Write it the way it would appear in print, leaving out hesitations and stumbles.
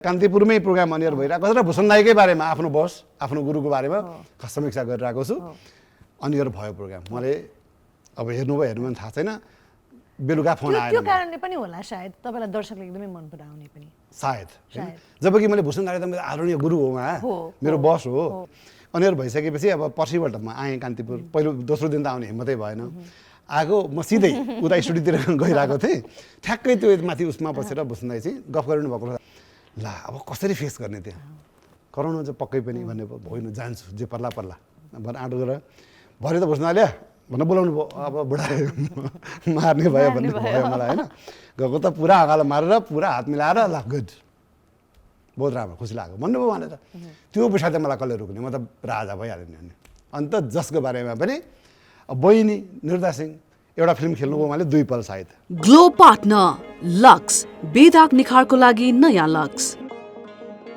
कान्तिपुरमै programme अनियर भइरहेको छ र भूषण नाइकै बारेमा आफ्नो बस आफ्नो गुरुको बारेमा समीक्षा गरिरहेको छु। अनियर भयो प्रोग्राम। मैले अब हेर्नुभयो थाहा छैन, बेलुका फोन आयो। त्यो कारणले पनि होला सायद तपाईँलाई दर्शकले एकदमै मन पराउने पनि सायद। जबकि मैले भूषण नाइ त मेरो आदरणीय गुरु हो उहाँ, मेरो बस हो। अनियर भइसकेपछि अब पर्सिपल्ट म आएँ कान्तिपुर। पहिलो दोस्रो दिन त आउने हिम्मतै भएन। आएको म सिधै उता स्टुडियोतिर गइरहेको थिएँ। ठ्याक्कै त्यो माथि उसमा बसेर भूषण दाइ चाहिँ गफ गरिनु भएको ल अब कसरी फेस गर्ने त्यहाँ, कराउनु चाहिँ पक्कै पनि भन्ने होइन, जान्छु जे पर्ला पर्ला भनेर आँटो गरेर भरे त भूषण दाइले भनेर बोलाउनु भयो। अब बुढा मार्ने भयो भन्ने भयो मलाई होइन। गएको त पुरा अँगालो मारेर पुरा हात मिलाएर ल गुड, बहुत राम्रो, खुसी लाग्यो भन्नुभयो भनेर। त्यो पछाडि मलाई कसले रोक्ने, म त राजा भइहाल्यो नि। अन्त जसको बारेमा पनि बहिनी निर्दा सिंह एउटा फिल्म खेल्नुभयो उहाँले 2 पल सायद। ग्लो पार्टनर लक्स, बेदाग निखारको लागि नयाँ लक्स।